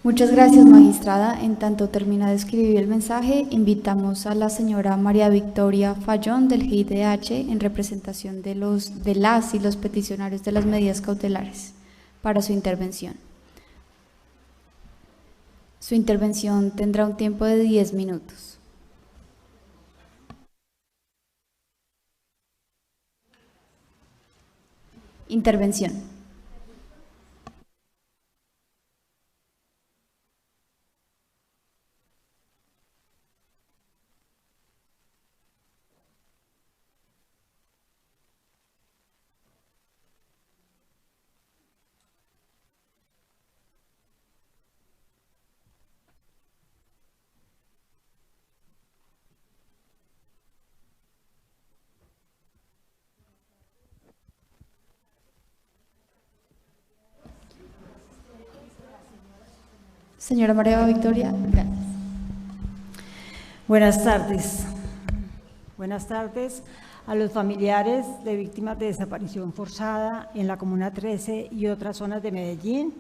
Muchas gracias, magistrada. En tanto termina de escribir el mensaje, invitamos a la señora María Victoria Fallón del GIDH en representación de las y los peticionarios de las medidas cautelares para su intervención. Su intervención tendrá un tiempo de 10 minutos. Intervención. Señora María Victoria, gracias. Buenas tardes. Buenas tardes a los familiares de víctimas de desaparición forzada en la Comuna 13 y otras zonas de Medellín,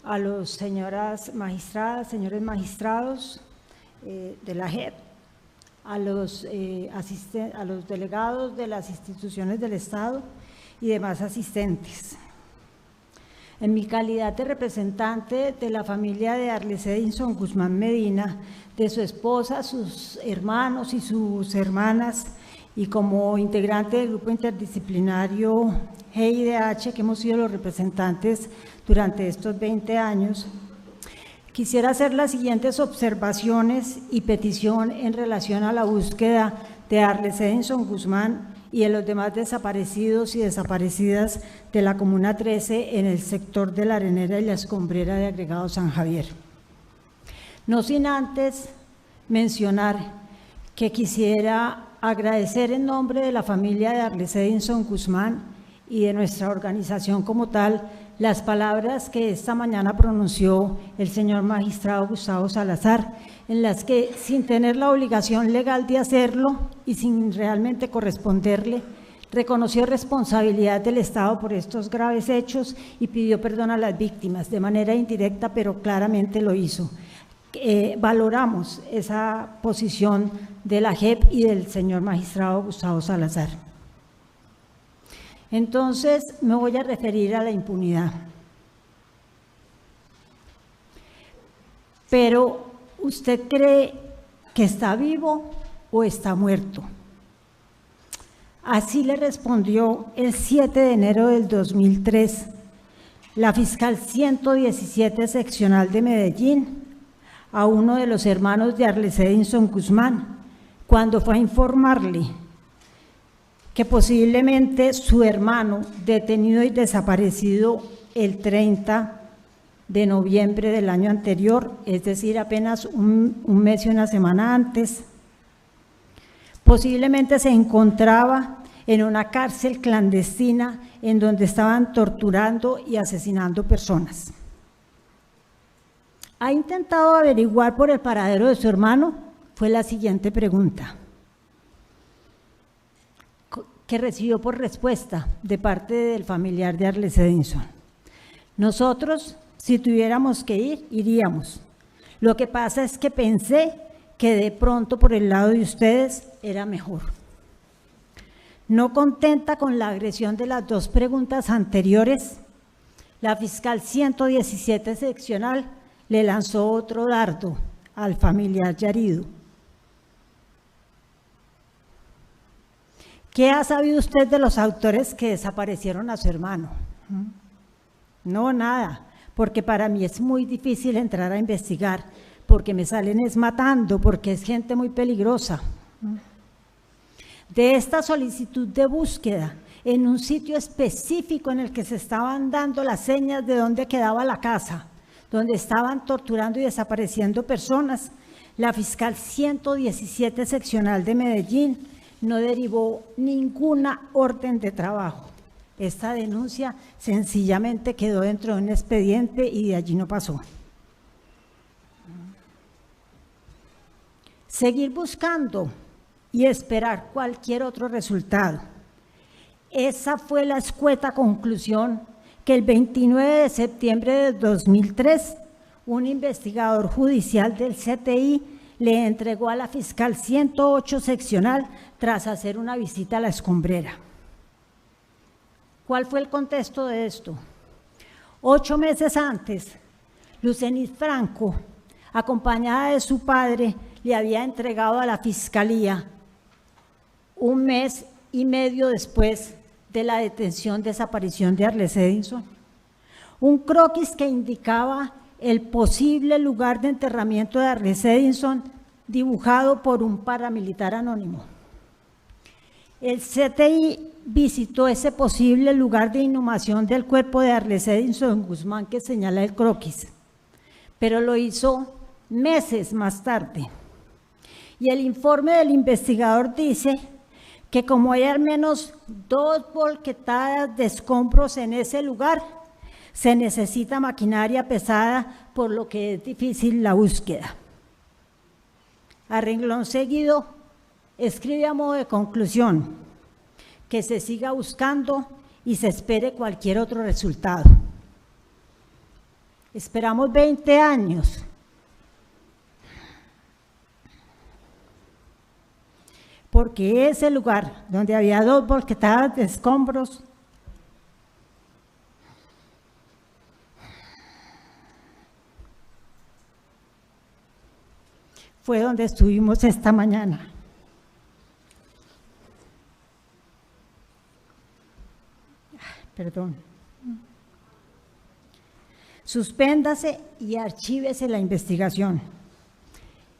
a los señoras magistradas, señores magistrados de la JEP, a los delegados de las instituciones del Estado y demás asistentes. En mi calidad de representante de la familia de Arlis Edinson Guzmán Medina, de su esposa, sus hermanos y sus hermanas, y como integrante del grupo interdisciplinario GIDH, que hemos sido los representantes durante estos 20 años, quisiera hacer las siguientes observaciones y petición en relación a la búsqueda de Arlis Edinson Guzmán y de los demás desaparecidos y desaparecidas de la Comuna 13 en el sector de La Arenera y La Escombrera de Agregado San Javier. No sin antes mencionar que quisiera agradecer en nombre de la familia de Arlis Edinson Guzmán y de nuestra organización como tal las palabras que esta mañana pronunció el señor magistrado Gustavo Salazar, en las que, sin tener la obligación legal de hacerlo y sin realmente corresponderle, reconoció responsabilidad del Estado por estos graves hechos y pidió perdón a las víctimas, de manera indirecta, pero claramente lo hizo. Valoramos esa posición de la JEP y del señor magistrado Gustavo Salazar. Entonces, me voy a referir a la impunidad. Pero, ¿usted cree que está vivo o está muerto? Así le respondió el 7 de enero del 2003 la fiscal 117 seccional de Medellín a uno de los hermanos de Arlis Edinson Guzmán, cuando fue a informarle que posiblemente su hermano, detenido y desaparecido el 30 de noviembre del año anterior, es decir, apenas un mes y una semana antes, posiblemente se encontraba en una cárcel clandestina en donde estaban torturando y asesinando personas. ¿Ha intentado averiguar por el paradero de su hermano? Fue la siguiente pregunta que recibió por respuesta de parte del familiar de Arlis Edinson. Nosotros, si tuviéramos que ir, iríamos. Lo que pasa es que pensé que de pronto por el lado de ustedes era mejor. No contenta con la agresión de las dos preguntas anteriores, la fiscal 117 seccional le lanzó otro dardo al familiar Yarido. ¿Qué ha sabido usted de los autores que desaparecieron a su hermano? No, nada, porque para mí es muy difícil entrar a investigar, porque me salen es matando, porque es gente muy peligrosa. De esta solicitud de búsqueda en un sitio específico en el que se estaban dando las señas de dónde quedaba la casa, donde estaban torturando y desapareciendo personas, la fiscal 117 seccional de Medellín no derivó ninguna orden de trabajo. Esta denuncia sencillamente quedó dentro de un expediente y de allí no pasó. Seguir buscando y esperar cualquier otro resultado. Esa fue la escueta conclusión que el 29 de septiembre de 2003 un investigador judicial del CTI le entregó a la fiscal 108 seccional tras hacer una visita a la escombrera. ¿Cuál fue el contexto de esto? 8 meses antes, Lucenis Franco, acompañada de su padre, le había entregado a la fiscalía 1 mes y medio después de la desaparición de Arlés Edinson, un croquis que indicaba el posible lugar de enterramiento de Arlés Edinson, dibujado por un paramilitar anónimo. El CTI visitó ese posible lugar de inhumación del cuerpo de Arlés Edinson Guzmán que señala el croquis, pero lo hizo meses más tarde. Y el informe del investigador dice que como hay al menos 2 volquetadas de escombros en ese lugar, se necesita maquinaria pesada, por lo que es difícil la búsqueda. A renglón seguido, escribe a modo de conclusión que se siga buscando y se espere cualquier otro resultado. Esperamos 20 años. Porque ese lugar donde había 2 volquetadas de escombros fue donde estuvimos esta mañana. Perdón. Suspéndase y archívese la investigación.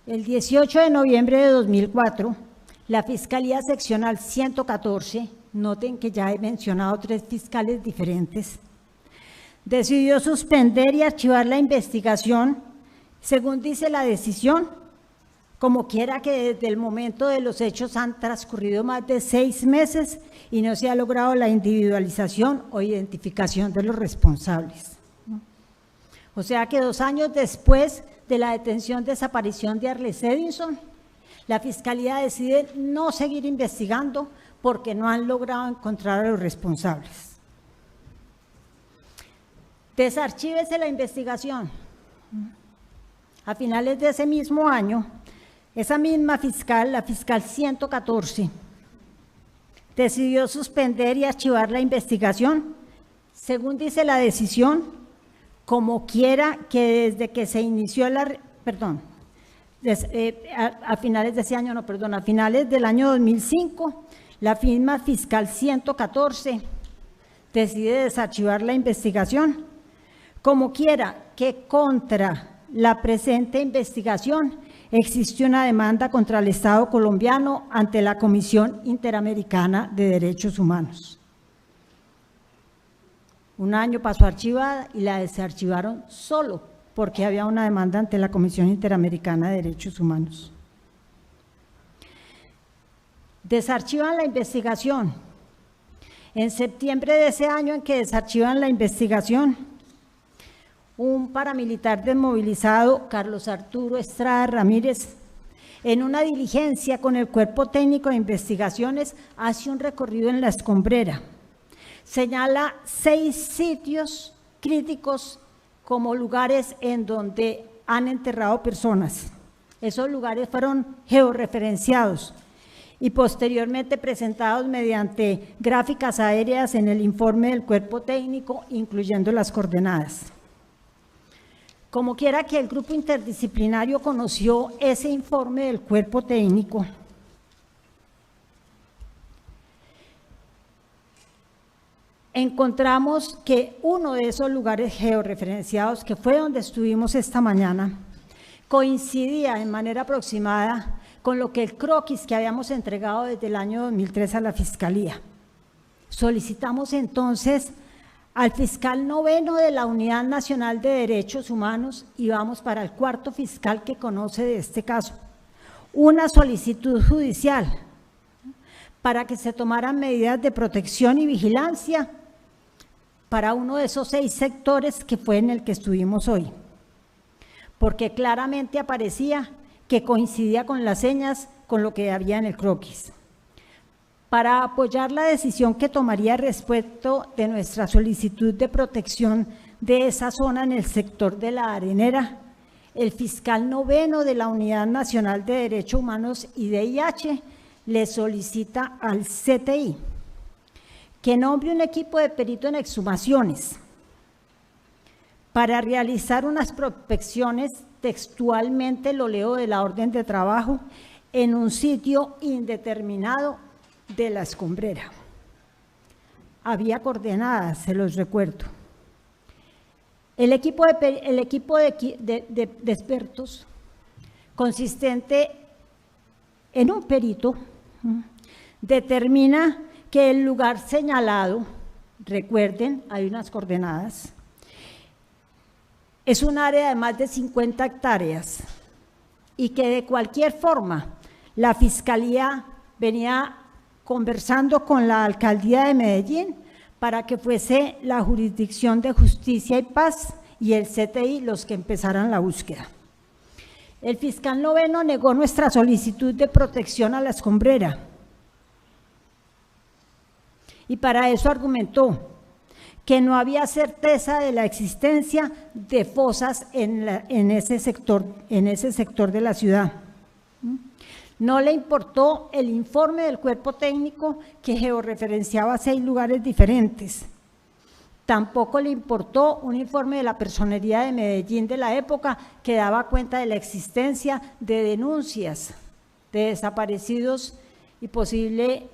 El 18 de noviembre de 2004, la Fiscalía Seccional 114, noten que ya he mencionado 3 fiscales diferentes, decidió suspender y archivar la investigación, según dice la decisión, como quiera que desde el momento de los hechos han transcurrido más de 6 meses y no se ha logrado la individualización o identificación de los responsables. O sea que 2 años después de la desaparición de Arlés Edinson, la Fiscalía decide no seguir investigando porque no han logrado encontrar a los responsables. Desarchívese la investigación. A finales de ese mismo año, esa misma fiscal, la fiscal 114, decidió suspender y archivar la investigación, según dice la decisión, como quiera que desde que se inició a finales de ese año, a finales del año 2005, la misma fiscal 114 decide desarchivar la investigación, como quiera que contra la presente investigación existió una demanda contra el Estado colombiano ante la Comisión Interamericana de Derechos Humanos. 1 año pasó archivada y la desarchivaron solo porque había una demanda ante la Comisión Interamericana de Derechos Humanos. Desarchivan la investigación. En septiembre de ese año en que desarchivan la investigación, un paramilitar desmovilizado, Carlos Arturo Estrada Ramírez, en una diligencia con el Cuerpo Técnico de Investigaciones, hace un recorrido en la escombrera. Señala 6 sitios críticos como lugares en donde han enterrado personas. Esos lugares fueron georreferenciados y posteriormente presentados mediante gráficas aéreas en el informe del Cuerpo Técnico, incluyendo las coordenadas. Como quiera que el grupo interdisciplinario conoció ese informe del Cuerpo Técnico, encontramos que uno de esos lugares georreferenciados, que fue donde estuvimos esta mañana, coincidía en manera aproximada con lo que el croquis que habíamos entregado desde el año 2003 a la Fiscalía. Solicitamos entonces al fiscal noveno de la Unidad Nacional de Derechos Humanos, y vamos para el 4º fiscal que conoce de este caso, una solicitud judicial para que se tomaran medidas de protección y vigilancia para uno de esos 6 sectores que fue en el que estuvimos hoy, porque claramente aparecía que coincidía con las señas con lo que había en el croquis. Para apoyar la decisión que tomaría respecto de nuestra solicitud de protección de esa zona en el sector de la Arenera, el fiscal noveno de la Unidad Nacional de Derechos Humanos y DIH le solicita al CTI que nombre un equipo de perito en exhumaciones para realizar unas prospecciones, textualmente lo leo de la orden de trabajo, en un sitio indeterminado de la escombrera. Había coordenadas, se los recuerdo. El equipo de expertos, consistente en un perito, determina que el lugar señalado, recuerden, hay unas coordenadas, es un área de más de 50 hectáreas y que de cualquier forma la Fiscalía venía conversando con la Alcaldía de Medellín para que fuese la Jurisdicción de Justicia y Paz y el CTI los que empezaran la búsqueda. El fiscal noveno negó nuestra solicitud de protección a la escombrera y para eso argumentó que no había certeza de la existencia de fosas en ese sector de la ciudad. No le importó el informe del cuerpo técnico que georreferenciaba 6 lugares diferentes. Tampoco le importó un informe de la Personería de Medellín de la época que daba cuenta de la existencia de denuncias de desaparecidos y posible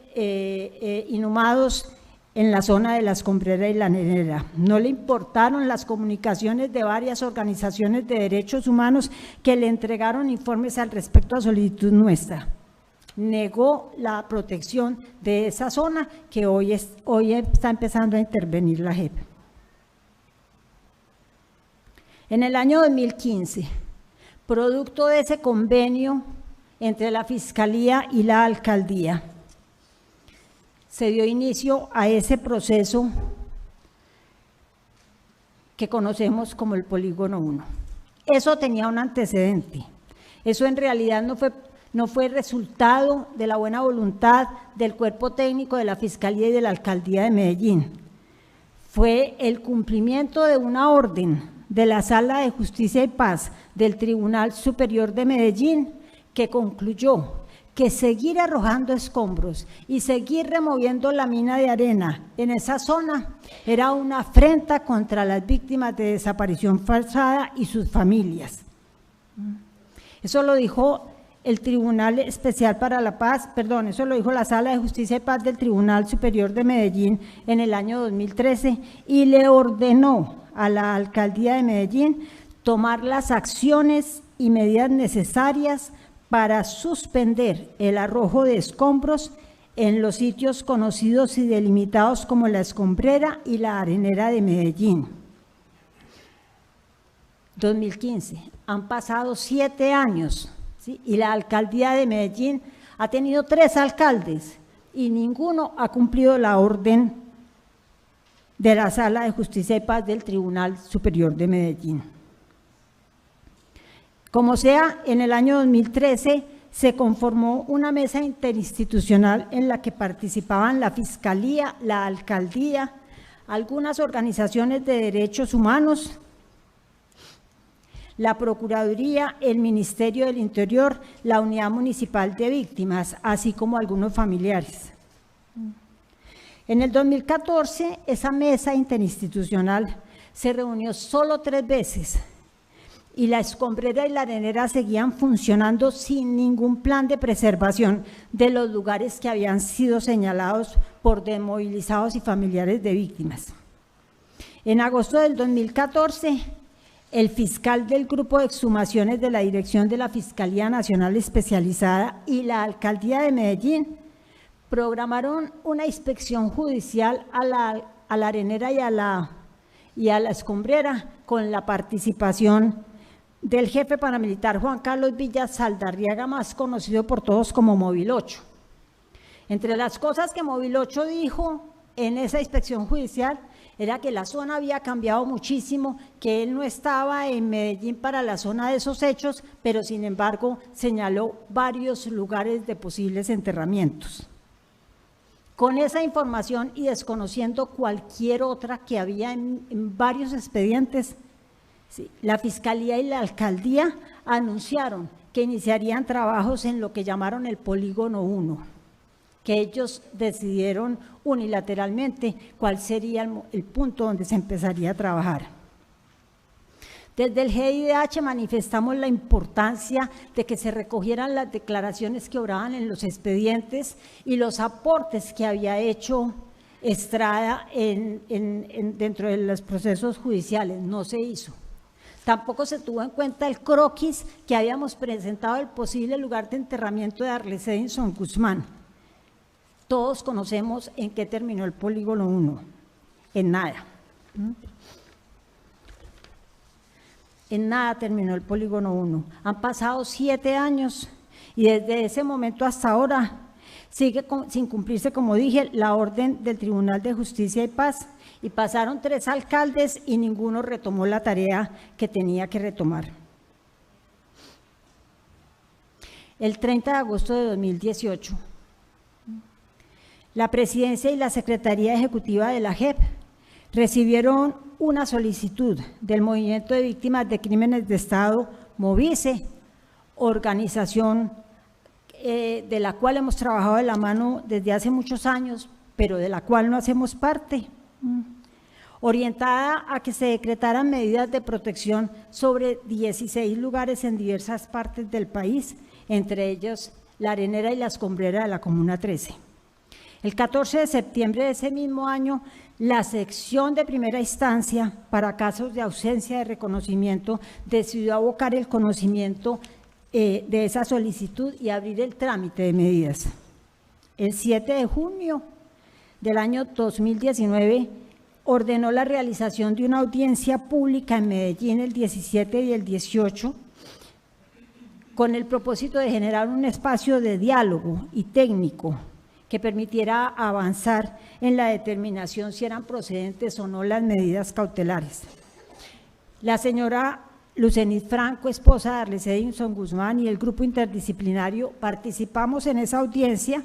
inhumados en la zona de la Escombrera y la Arenera. No le importaron las comunicaciones de varias organizaciones de derechos humanos que le entregaron informes al respecto a solicitud nuestra. Negó la protección de esa zona que hoy está empezando a intervenir la JEP. En el año 2015, producto de ese convenio entre la Fiscalía y la Alcaldía, se dio inicio a ese proceso que conocemos como el Polígono 1. Eso tenía un antecedente. Eso en realidad no fue resultado de la buena voluntad del cuerpo técnico de la Fiscalía y de la Alcaldía de Medellín. Fue el cumplimiento de una orden de la Sala de Justicia y Paz del Tribunal Superior de Medellín que concluyó que seguir arrojando escombros y seguir removiendo la mina de arena en esa zona era una afrenta contra las víctimas de desaparición forzada y sus familias. Eso lo dijo el Tribunal Especial para la Paz, perdón, eso lo dijo la Sala de Justicia y Paz del Tribunal Superior de Medellín en el año 2013 y le ordenó a la Alcaldía de Medellín tomar las acciones y medidas necesarias para suspender el arrojo de escombros en los sitios conocidos y delimitados como la Escombrera y la Arenera de Medellín. 2015, han pasado 7 años, ¿sí? Y la Alcaldía de Medellín ha tenido 3 alcaldes y ninguno ha cumplido la orden de la Sala de Justicia y Paz del Tribunal Superior de Medellín. Como sea, en el año 2013 se conformó una mesa interinstitucional en la que participaban la Fiscalía, la Alcaldía, algunas organizaciones de derechos humanos, la Procuraduría, el Ministerio del Interior, la Unidad Municipal de Víctimas, así como algunos familiares. En el 2014, esa mesa interinstitucional se reunió solo 3 veces y la Escombrera y la Arenera seguían funcionando sin ningún plan de preservación de los lugares que habían sido señalados por desmovilizados y familiares de víctimas. En agosto del 2014, el fiscal del Grupo de Exhumaciones de la Dirección de la Fiscalía Nacional Especializada y la Alcaldía de Medellín programaron una inspección judicial a la Arenera y a la Escombrera con la participación del jefe paramilitar Juan Carlos Villa Saldarriaga, más conocido por todos como Móvil 8. Entre las cosas que Móvil 8 dijo en esa inspección judicial era que la zona había cambiado muchísimo, que él no estaba en Medellín para la zona de esos hechos, pero sin embargo señaló varios lugares de posibles enterramientos. Con esa información y desconociendo cualquier otra que había en varios expedientes, sí, la Fiscalía y la Alcaldía anunciaron que iniciarían trabajos en lo que llamaron el Polígono 1, que ellos decidieron unilateralmente cuál sería el punto donde se empezaría a trabajar. Desde el GIDH manifestamos la importancia de que se recogieran las declaraciones que obraban en los expedientes y los aportes que había hecho Estrada dentro de los procesos judiciales. No se hizo. Tampoco se tuvo en cuenta el croquis que habíamos presentado del posible lugar de enterramiento de Arlece Edinson Guzmán. Todos conocemos en qué terminó el Polígono 1, en nada. En nada terminó el Polígono 1. Han pasado 7 años y desde ese momento hasta ahora sigue sin cumplirse, como dije, la orden del Tribunal de Justicia y Paz, y pasaron 3 alcaldes y ninguno retomó la tarea que tenía que retomar. El 30 de agosto de 2018, la Presidencia y la Secretaría Ejecutiva de la JEP recibieron una solicitud del Movimiento de Víctimas de Crímenes de Estado, MOVICE, organización de la cual hemos trabajado de la mano desde hace muchos años, pero de la cual no hacemos parte, orientada a que se decretaran medidas de protección sobre 16 lugares en diversas partes del país, entre ellos La Arenera y La Escombrera de la Comuna 13. El 14 de septiembre de ese mismo año, la sección de primera instancia para casos de ausencia de reconocimiento decidió abocar el conocimiento de esa solicitud y abrir el trámite de medidas. El 7 de junio del año 2019 ordenó la realización de una audiencia pública en Medellín el 17 y el 18 con el propósito de generar un espacio de diálogo y técnico que permitiera avanzar en la determinación si eran procedentes o no las medidas cautelares. La señora Lucenit Franco, esposa de Arlece Edinson Guzmán, y el grupo interdisciplinario participamos en esa audiencia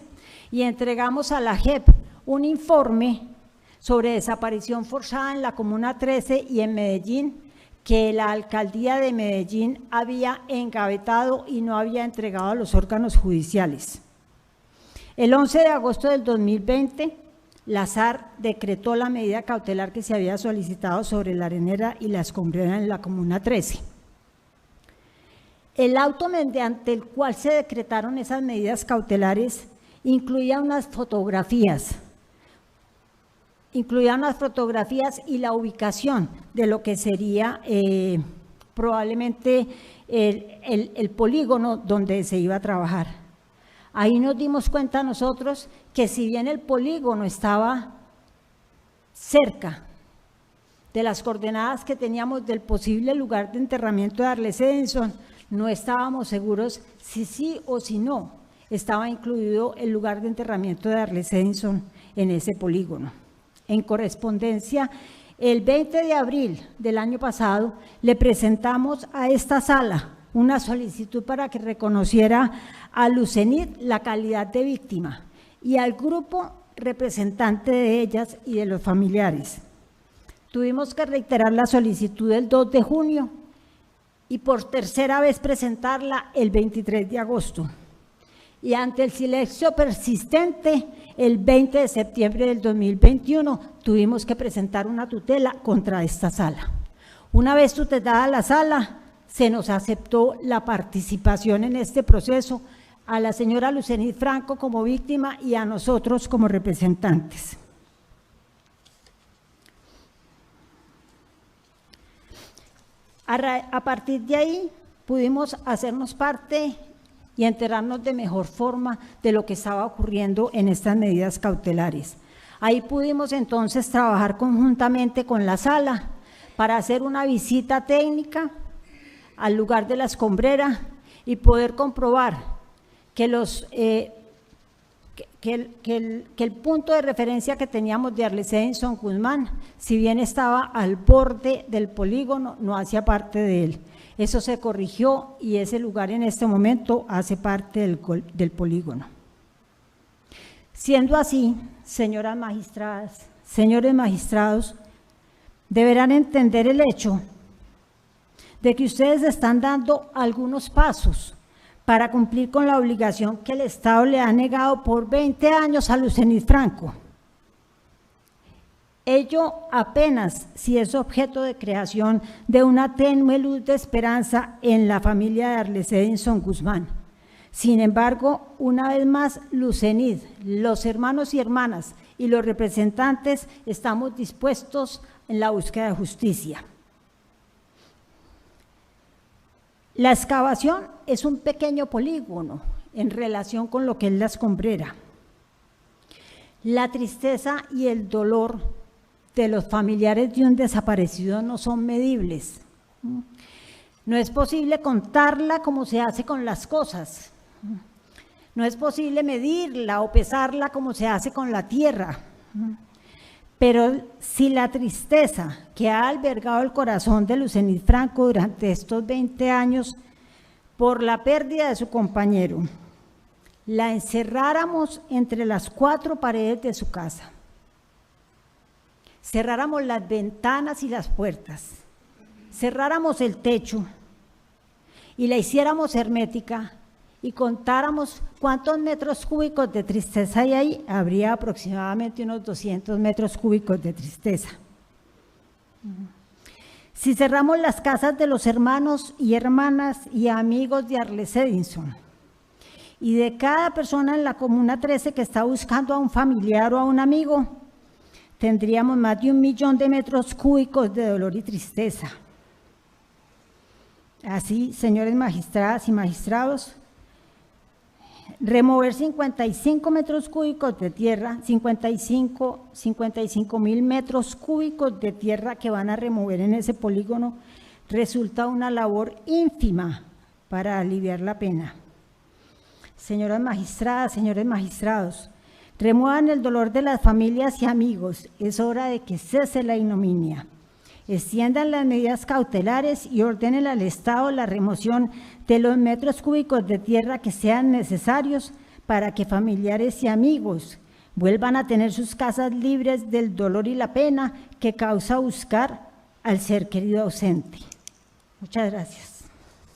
y entregamos a la JEP un informe sobre desaparición forzada en la Comuna 13 y en Medellín, que la Alcaldía de Medellín había engavetado y no había entregado a los órganos judiciales. El 11 de agosto del 2020, la SAR decretó la medida cautelar que se había solicitado sobre La Arenera y La Escombrera en la Comuna 13. El auto mediante el cual se decretaron esas medidas cautelares incluía unas fotografías y la ubicación de lo que sería probablemente el polígono donde se iba a trabajar. Ahí nos dimos cuenta nosotros que si bien el polígono estaba cerca de las coordenadas que teníamos del posible lugar de enterramiento de Arlece Edinson, no estábamos seguros si sí o si no estaba incluido el lugar de enterramiento de Arlece Edinson en ese polígono. En correspondencia, el 20 de abril del año pasado, le presentamos a esta sala una solicitud para que reconociera a Lucenit la calidad de víctima y al grupo representante de ellas y de los familiares. Tuvimos que reiterar la solicitud el 2 de junio y por tercera vez presentarla el 23 de agosto. Y ante el silencio persistente, el 20 de septiembre del 2021 tuvimos que presentar una tutela contra esta sala. Una vez tutelada la sala, se nos aceptó la participación en este proceso a la señora Lucenit Franco como víctima y a nosotros como representantes. A partir de ahí pudimos hacernos parte y enterarnos de mejor forma de lo que estaba ocurriendo en estas medidas cautelares. Ahí pudimos entonces trabajar conjuntamente con la sala para hacer una visita técnica al lugar de La Escombrera y poder comprobar que el punto de referencia que teníamos de Arlece Edinson Guzmán, si bien estaba al borde del polígono, no hacía parte de él. Eso se corrigió y ese lugar en este momento hace parte del polígono. Siendo así, señoras magistradas, señores magistrados, deberán entender el hecho de que ustedes están dando algunos pasos para cumplir con la obligación que el Estado le ha negado por 20 años a Lucenid Franco. Ello apenas si es objeto de creación de una tenue luz de esperanza en la familia de Arlece Edinson Guzmán. Sin embargo, una vez más, Lucenid, los hermanos y hermanas y los representantes estamos dispuestos en la búsqueda de justicia. La excavación es un pequeño polígono en relación con lo que es la escombrera. La tristeza y el dolor de los familiares de un desaparecido no son medibles. No es posible contarla como se hace con las cosas. No es posible medirla o pesarla como se hace con la tierra. Pero si la tristeza que ha albergado el corazón de Lucenid Franco durante estos 20 años por la pérdida de su compañero, la encerráramos entre las 4 paredes de su casa, cerráramos las ventanas y las puertas, cerráramos el techo y la hiciéramos hermética y contáramos cuántos metros cúbicos de tristeza hay ahí, habría aproximadamente unos 200 metros cúbicos de tristeza. Si cerramos las casas de los hermanos y hermanas y amigos de Arlece Edinson y de cada persona en la Comuna 13 que está buscando a un familiar o a un amigo, tendríamos más de 1 millón de metros cúbicos de dolor y tristeza. Así, señores magistradas y magistrados, remover 55 metros cúbicos de tierra, 55.000 metros cúbicos de tierra que van a remover en ese polígono, resulta una labor ínfima para aliviar la pena. Señoras magistradas, señores magistrados, remuevan el dolor de las familias y amigos, es hora de que cese la ignominia. Extiendan las medidas cautelares y ordenen al Estado la remoción de los metros cúbicos de tierra que sean necesarios para que familiares y amigos vuelvan a tener sus casas libres del dolor y la pena que causa buscar al ser querido ausente. Muchas gracias.